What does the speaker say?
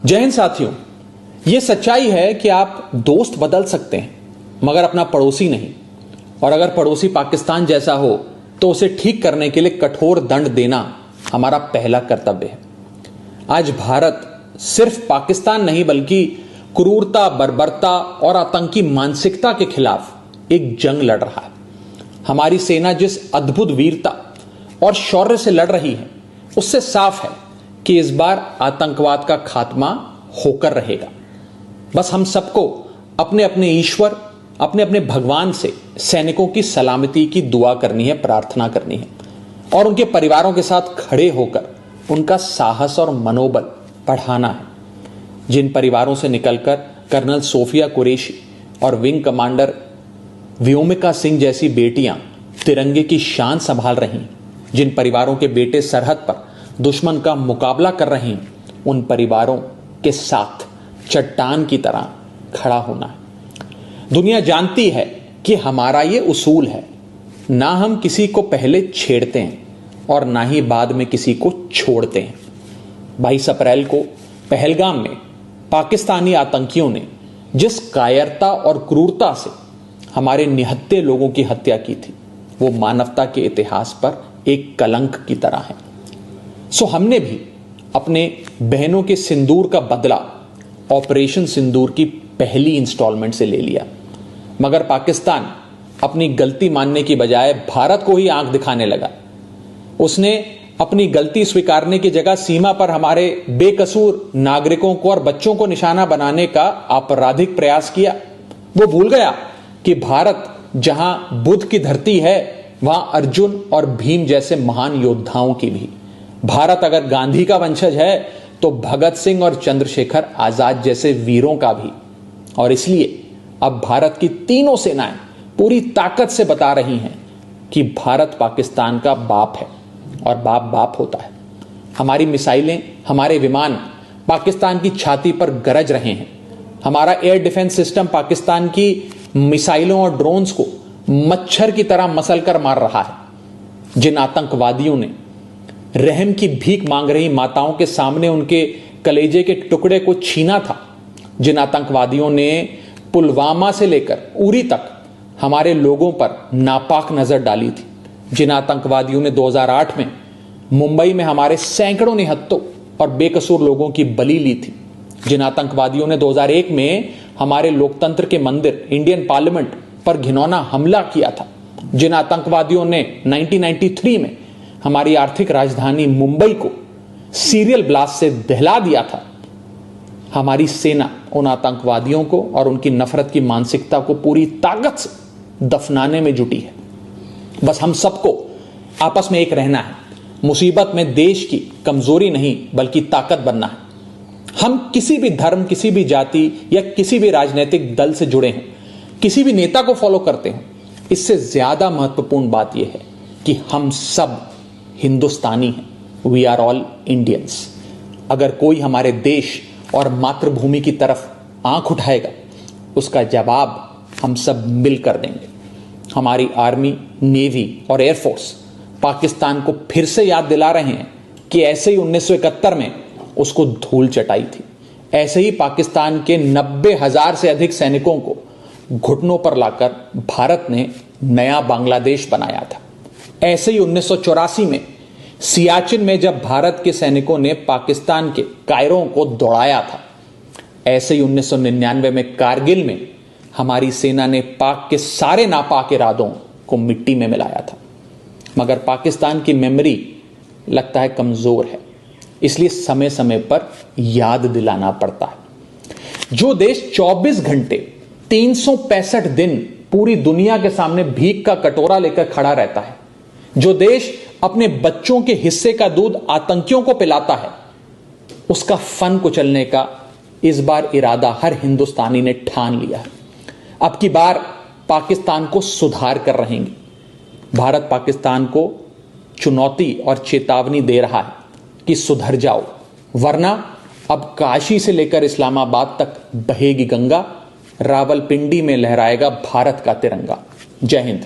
जय हिंद साथियों। यह सच्चाई है कि आप दोस्त बदल सकते हैं मगर अपना पड़ोसी नहीं, और अगर पड़ोसी पाकिस्तान जैसा हो तो उसे ठीक करने के लिए कठोर दंड देना हमारा पहला कर्तव्य है। आज भारत सिर्फ पाकिस्तान नहीं बल्कि क्रूरता, बर्बरता और आतंकी मानसिकता के खिलाफ एक जंग लड़ रहा है। हमारी सेना जिस अद्भुत वीरता और शौर्य से लड़ रही है उससे साफ है कि इस बार आतंकवाद का खात्मा होकर रहेगा। बस हम सबको अपने अपने ईश्वर, अपने अपने भगवान से सैनिकों की सलामती की दुआ करनी है, प्रार्थना करनी है और उनके परिवारों के साथ खड़े होकर उनका साहस और मनोबल बढ़ाना है। जिन परिवारों से निकलकर कर्नल सोफिया कुरैशी और विंग कमांडर व्योमिका सिंह जैसी बेटियां तिरंगे की शान संभाल रही, जिन परिवारों के बेटे सरहद पर दुश्मन का मुकाबला कर रहे हैं, उन परिवारों के साथ चट्टान की तरह खड़ा होना है। दुनिया जानती है कि हमारा ये उसूल है, ना हम किसी को पहले छेड़ते हैं और ना ही बाद में किसी को छोड़ते हैं। 22 अप्रैल को पहलगाम में पाकिस्तानी आतंकियों ने जिस कायरता और क्रूरता से हमारे निहत्थे लोगों की हत्या की थी, वो मानवता के इतिहास पर एक कलंक की तरह है। सो हमने भी अपने बहनों के सिंदूर का बदला ऑपरेशन सिंदूर की पहली इंस्टॉलमेंट से ले लिया, मगर पाकिस्तान अपनी गलती मानने की बजाय भारत को ही आंख दिखाने लगा। उसने अपनी गलती स्वीकारने की जगह सीमा पर हमारे बेकसूर नागरिकों को और बच्चों को निशाना बनाने का आपराधिक प्रयास किया। वो भूल गया कि भारत जहां बुद्ध की धरती है वहां अर्जुन और भीम जैसे महान योद्धाओं की भी। भारत अगर गांधी का वंशज है तो भगत सिंह और चंद्रशेखर आजाद जैसे वीरों का भी। और इसलिए अब भारत की तीनों सेनाएं पूरी ताकत से बता रही हैं कि भारत पाकिस्तान का बाप है और बाप बाप होता है। हमारी मिसाइलें, हमारे विमान पाकिस्तान की छाती पर गरज रहे हैं। हमारा एयर डिफेंस सिस्टम पाकिस्तान की मिसाइलों और ड्रोन्स को मच्छर की तरह मसलकर मार रहा है। जिन आतंकवादियों ने रहम की भीख मांग रही माताओं के सामने उनके कलेजे के टुकड़े को छीना था, जिन आतंकवादियों ने पुलवामा से लेकर उरी तक हमारे लोगों पर नापाक नजर डाली थी, जिन आतंकवादियों ने 2008 में मुंबई में हमारे सैकड़ों निहत्थों और बेकसूर लोगों की बलि ली थी, जिन आतंकवादियों ने 2001 में हमारे लोकतंत्र के मंदिर इंडियन पार्लियामेंट पर घिनौना हमला किया था, जिन आतंकवादियों ने 1993 में हमारी आर्थिक राजधानी मुंबई को सीरियल ब्लास्ट से दहला दिया था, हमारी सेना उन आतंकवादियों को और उनकी नफरत की मानसिकता को पूरी ताकत से दफनाने में जुटी है। बस हम सबको आपस में एक रहना है। मुसीबत में देश की कमजोरी नहीं बल्कि ताकत बनना है। हम किसी भी धर्म, किसी भी जाति या किसी भी राजनीतिक दल से जुड़े हैं, किसी भी नेता को फॉलो करते हैं, इससे ज्यादा महत्वपूर्ण बात यह है कि हम सब हिंदुस्तानी हैं। We are all Indians. अगर कोई हमारे देश और मातृभूमि की तरफ आंख उठाएगा उसका जवाब हम सब मिलकर देंगे। हमारी आर्मी, नेवी और एयरफोर्स पाकिस्तान को फिर से याद दिला रहे हैं कि ऐसे ही 1971 में उसको धूल चटाई थी, ऐसे ही पाकिस्तान के 90,000 से अधिक सैनिकों को घुटनों पर लाकर भारत ने नया बांग्लादेश बनाया था। ऐसे ही 1984 में सियाचिन में जब भारत के सैनिकों ने पाकिस्तान के कायरों को दौड़ाया था, ऐसे ही 1999 में कारगिल में हमारी सेना ने पाक के सारे नापाक इरादों को मिट्टी में मिलाया था। मगर पाकिस्तान की मेमोरी लगता है कमजोर है, इसलिए समय समय पर याद दिलाना पड़ता है। जो देश 24 घंटे 365 दिन पूरी दुनिया के सामने भीख का कटोरा लेकर खड़ा रहता है, जो देश अपने बच्चों के हिस्से का दूध आतंकियों को पिलाता है, उसका फन कुचलने का इस बार इरादा हर हिंदुस्तानी ने ठान लिया है। अब की बार पाकिस्तान को सुधार कर रहेंगे। भारत पाकिस्तान को चुनौती और चेतावनी दे रहा है कि सुधर जाओ, वरना अब काशी से लेकर इस्लामाबाद तक बहेगी गंगा, रावलपिंडी में लहराएगा भारत का तिरंगा। जय हिंद।